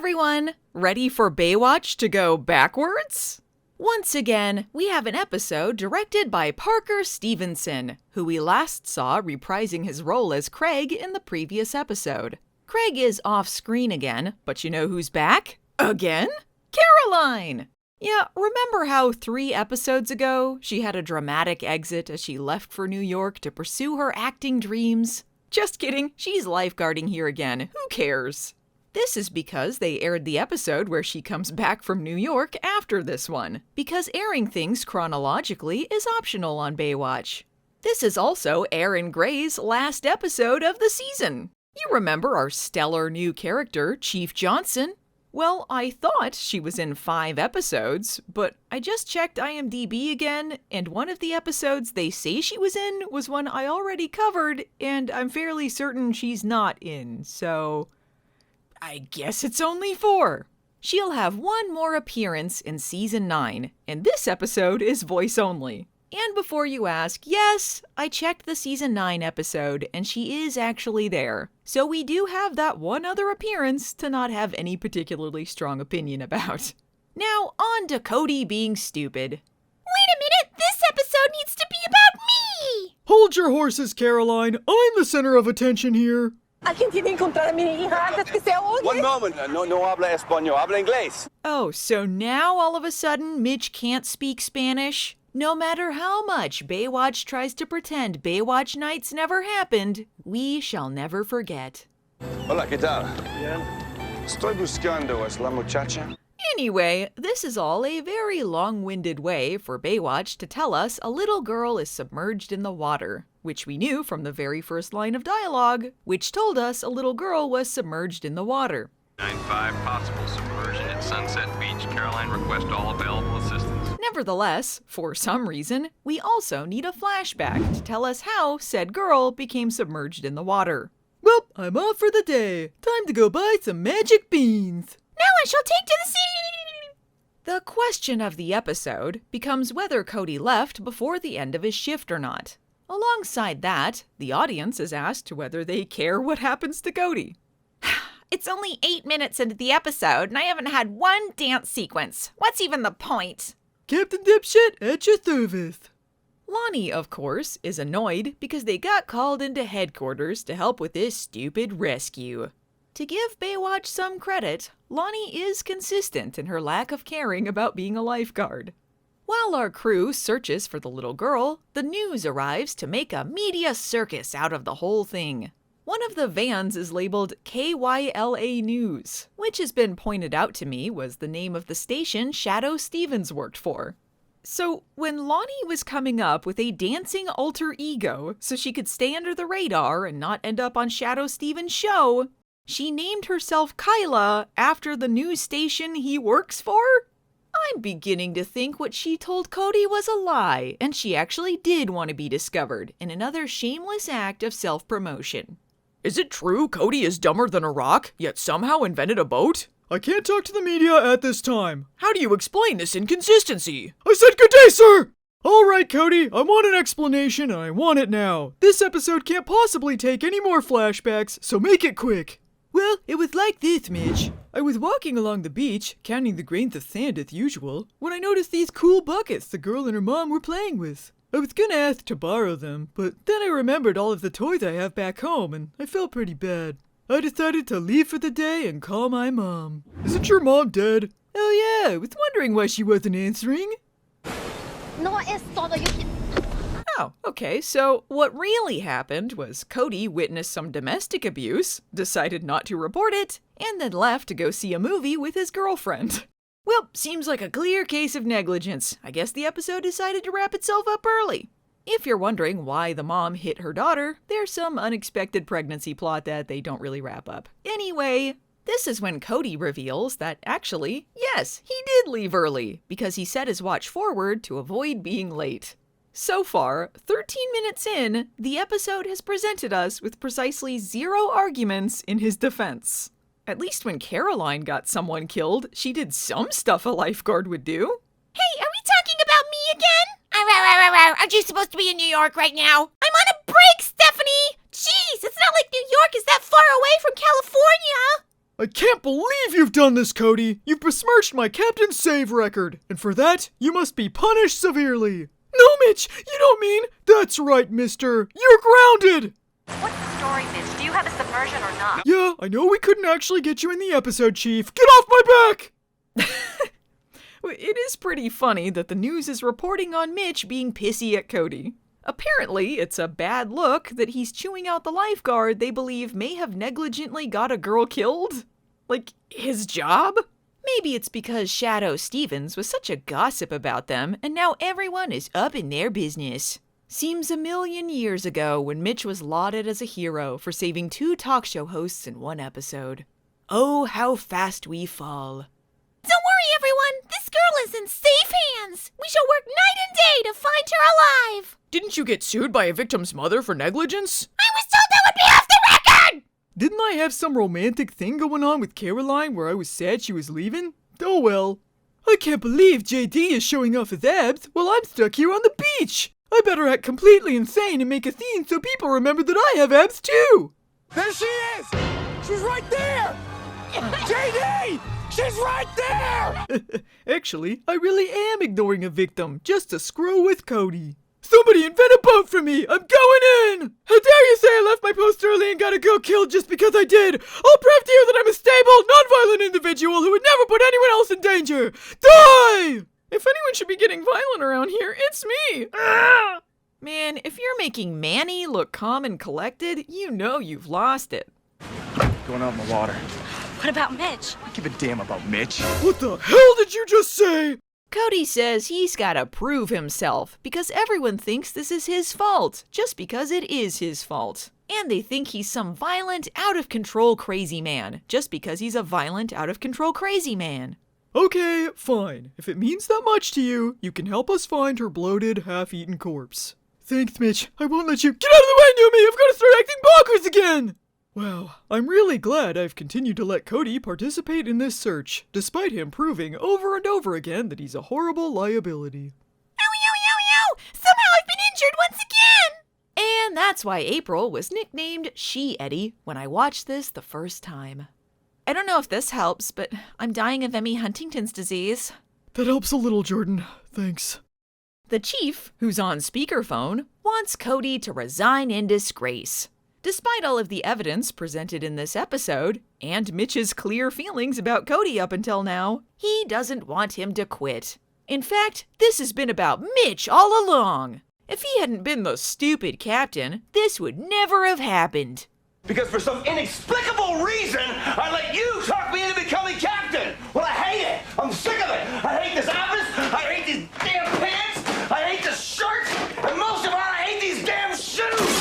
everyone! Ready for Baywatch to go backwards? Once again, we have an episode directed by Parker Stevenson, who we last saw reprising his role as Craig in the previous episode. Craig is off-screen again, but you know who's back? Again? Caroline! Yeah, remember how 3 episodes ago, she had a dramatic exit as she left for New York to pursue her acting dreams? Just kidding, she's lifeguarding here again, who cares? This is because they aired the episode where she comes back from New York after this one, because airing things chronologically is optional on Baywatch. This is also Erin Gray's last episode of the season. You remember our stellar new character, Chief Johnson? Well, I thought she was in 5 episodes, but I just checked IMDb again, and one of the episodes they say she was in was one I already covered, and I'm fairly certain she's not in, so I guess it's only 4. She'll have one more appearance in Season 9, and this episode is voice only. And before you ask, yes, I checked the Season 9 episode, and she is actually there. So we do have that one other appearance to not have any particularly strong opinion about. Now, on to Cody being stupid. Wait a minute, this episode needs to be about me! Hold your horses, Caroline. I'm the center of attention here. Alguien tiene que encontrar a mi hija antes que se ahogue. One moment, no habla español, habla inglés. Oh, so now all of a sudden Mitch can't speak Spanish? No matter how much Baywatch tries to pretend Baywatch nights never happened, we shall never forget. Hola, ¿qué tal? Bien. Estoy buscando a la muchacha. Anyway, this is all a very long-winded way for Baywatch to tell us a little girl is submerged in the water, which we knew from the very first line of dialogue, which told us a little girl was submerged in the water. 9-5, possible submersion at Sunset Beach. Caroline, request all available assistance. Nevertheless, for some reason, we also need a flashback to tell us how said girl became submerged in the water. Well, I'm off for the day. Time to go buy some magic beans. Now I shall take to the sea! The question of the episode becomes whether Cody left before the end of his shift or not. Alongside that, the audience is asked whether they care what happens to Cody. It's only 8 minutes into the episode, and I haven't had one dance sequence. What's even the point? Captain Dipshit at your service. Lonnie, of course, is annoyed because they got called into headquarters to help with this stupid rescue. To give Baywatch some credit, Lonnie is consistent in her lack of caring about being a lifeguard. While our crew searches for the little girl, the news arrives to make a media circus out of the whole thing. One of the vans is labeled KYLA News, which has been pointed out to me was the name of the station Shadow Stevens worked for. So when Lonnie was coming up with a dancing alter ego so she could stay under the radar and not end up on Shadow Stevens' show, she named herself Kyla after the news station he works for? I'm beginning to think what she told Cody was a lie, and she actually did want to be discovered in another shameless act of self-promotion. Is it true Cody is dumber than a rock, yet somehow invented a boat? I can't talk to the media at this time. How do you explain this inconsistency? I said good day, sir! Alright, Cody, I want an explanation and I want it now. This episode can't possibly take any more flashbacks, so make it quick. Well, it was like this, Mitch. I was walking along the beach, counting the grains of sand as usual, when I noticed these cool buckets the girl and her mom were playing with. I was gonna ask to borrow them, but then I remembered all of the toys I have back home, and I felt pretty bad. I decided to leave for the day and call my mom. Isn't your mom dead? Oh yeah, I was wondering why she wasn't answering. No es todo, Oh, okay, so what really happened was Cody witnessed some domestic abuse, decided not to report it, and then left to go see a movie with his girlfriend. Well, seems like a clear case of negligence. I guess the episode decided to wrap itself up early. If you're wondering why the mom hit her daughter, there's some unexpected pregnancy plot that they don't really wrap up. Anyway, this is when Cody reveals that actually, yes, he did leave early, because he set his watch forward to avoid being late. So far, 13 minutes in, the episode has presented us with precisely 0 arguments in his defense. At least when Caroline got someone killed, she did some stuff a lifeguard would do. Hey, are we talking about me again? Aren't you supposed to be in New York right now? I'm on a break, Stephanie! Jeez, it's not like New York is that far away from California! I can't believe you've done this, Cody! You've besmirched my captain's save record, and for that, you must be punished severely. No, Mitch, you don't mean... That's right, mister. You're grounded! What's the story, Mitch? Do you have a submersion or not? Yeah, I know we couldn't actually get you in the episode, Chief. Get off my back! It is pretty funny that the news is reporting on Mitch being pissy at Cody. Apparently, it's a bad look that he's chewing out the lifeguard they believe may have negligently got a girl killed. Like, his job? Maybe it's because Shadow Stevens was such a gossip about them, and now everyone is up in their business. Seems a million years ago when Mitch was lauded as a hero for saving 2 talk show hosts in 1 episode. Oh, how fast we fall. Don't worry, everyone. This girl is in safe hands. We shall work night and day to find her alive. Didn't you get sued by a victim's mother for negligence? I was told that would be off the record. Didn't I have some romantic thing going on with Caroline where I was sad she was leaving? Oh well. I can't believe JD is showing off his abs while I'm stuck here on the beach. I better act completely insane and make a scene so people remember that I have abs too. There she is! She's right there! JD! She's right there! Actually, I really am ignoring a victim just to screw with Cody. Somebody invent a boat for me! I'm going in! How dare you say I left my post early and got a girl killed just because I did! I'll prove to you that I'm a stable, non-violent individual who would never put anyone else in danger! Die! If anyone should be getting violent around here, it's me! Ah! Man, if you're making Manny look calm and collected, you know you've lost it. Going out in the water. What about Mitch? I give a damn about Mitch. What the hell did you just say? Cody says he's gotta prove himself because everyone thinks this is his fault, just because it is his fault. And they think he's some violent, out-of-control crazy man, just because he's a violent, out-of-control crazy man. Okay, fine. If it means that much to you, you can help us find her bloated, half-eaten corpse. Thanks, Mitch. I won't let you— Get out of the way, Newman! I've got to start acting bonkers again! Wow, I'm really glad I've continued to let Cody participate in this search, despite him proving over and over again that he's a horrible liability. Owie, owie, owie, ow! Somehow I've been injured once again! And that's why April was nicknamed She-Eddie when I watched this the first time. I don't know if this helps, but I'm dying of Emmy Huntington's disease. That helps a little, Jordan. Thanks. The chief, who's on speakerphone, wants Cody to resign in disgrace. Despite all of the evidence presented in this episode, and Mitch's clear feelings about Cody up until now, he doesn't want him to quit. In fact, this has been about Mitch all along. If he hadn't been the stupid captain, this would never have happened. Because for some inexplicable reason, I let you talk me into becoming captain. Well, I hate it. I'm sick of it. I hate this office. I hate these damn pants. I hate this shirt. And most of all, I hate these damn shoes.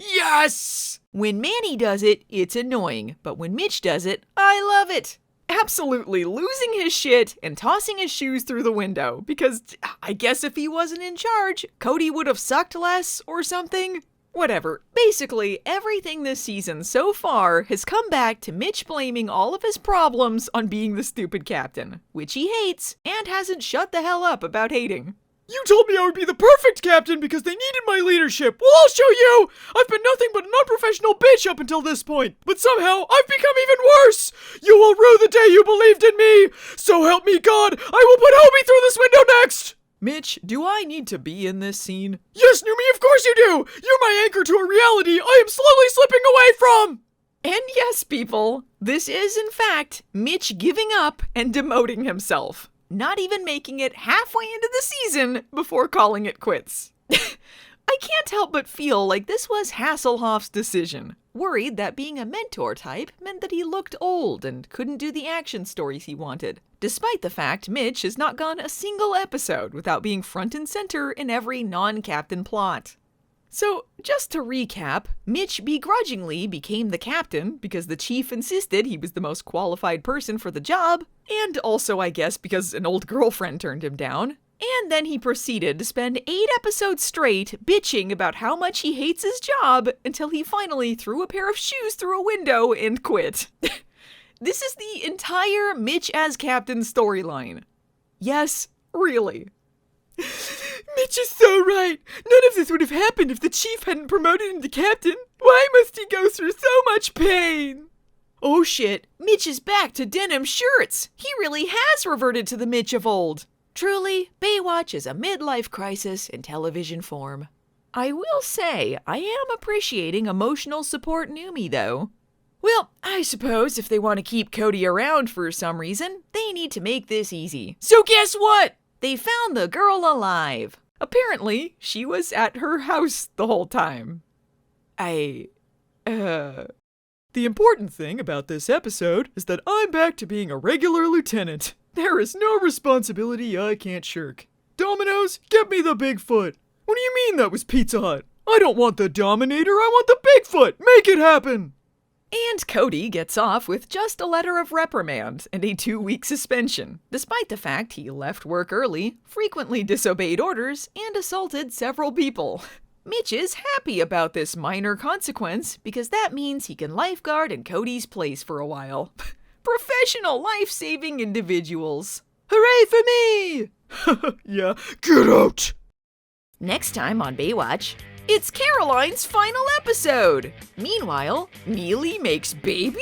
Yes! When Manny does it, it's annoying. But when Mitch does it, I love it. Absolutely losing his shit and tossing his shoes through the window, because I guess if he wasn't in charge, Cody would have sucked less or something. Whatever. Basically, everything this season so far has come back to Mitch blaming all of his problems on being the stupid captain, which he hates and hasn't shut the hell up about hating. You told me I would be the perfect captain because they needed my leadership. Well, I'll show you! I've been nothing but an unprofessional bitch up until this point, but somehow I've become even worse! You will rue the day you believed in me! So help me God, I will put Hobie through this window next! Mitch, do I need to be in this scene? Yes, Numi, of course you do! You're my anchor to a reality I am slowly slipping away from! And yes, people, this is in fact Mitch giving up and demoting himself. Not even making it halfway into the season before calling it quits. I can't help but feel like this was Hasselhoff's decision, worried that being a mentor type meant that he looked old and couldn't do the action stories he wanted, despite the fact Mitch has not gone a single episode without being front and center in every non-captain plot. So, just to recap, Mitch begrudgingly became the captain because the chief insisted he was the most qualified person for the job, and also, I guess, because an old girlfriend turned him down. And then he proceeded to spend 8 episodes straight bitching about how much he hates his job until he finally threw a pair of shoes through a window and quit. This is the entire Mitch as captain storyline. Yes, really. Mitch is so right. None of this would have happened if the chief hadn't promoted him to captain. Why must he go through so much pain? Oh shit, Mitch is back to denim shirts. He really has reverted to the Mitch of old. Truly, Baywatch is a midlife crisis in television form. I will say, I am appreciating emotional support Newmy, though. Well, I suppose if they want to keep Cody around for some reason, they need to make this easy. So guess what? They found the girl alive. Apparently, she was at her house the whole time. The important thing about this episode is that I'm back to being a regular lieutenant. There is no responsibility I can't shirk. Domino's, get me the Bigfoot. What do you mean that was Pizza Hut? I don't want the Dominator, I want the Bigfoot. Make it happen. And Cody gets off with just a letter of reprimand and a 2-week suspension, despite the fact he left work early, frequently disobeyed orders, and assaulted several people. Mitch is happy about this minor consequence because that means he can lifeguard in Cody's place for a while. Professional life-saving individuals. Hooray for me! Yeah, get out! Next time on Baywatch, it's Caroline's final episode. Meanwhile, Neely makes baby?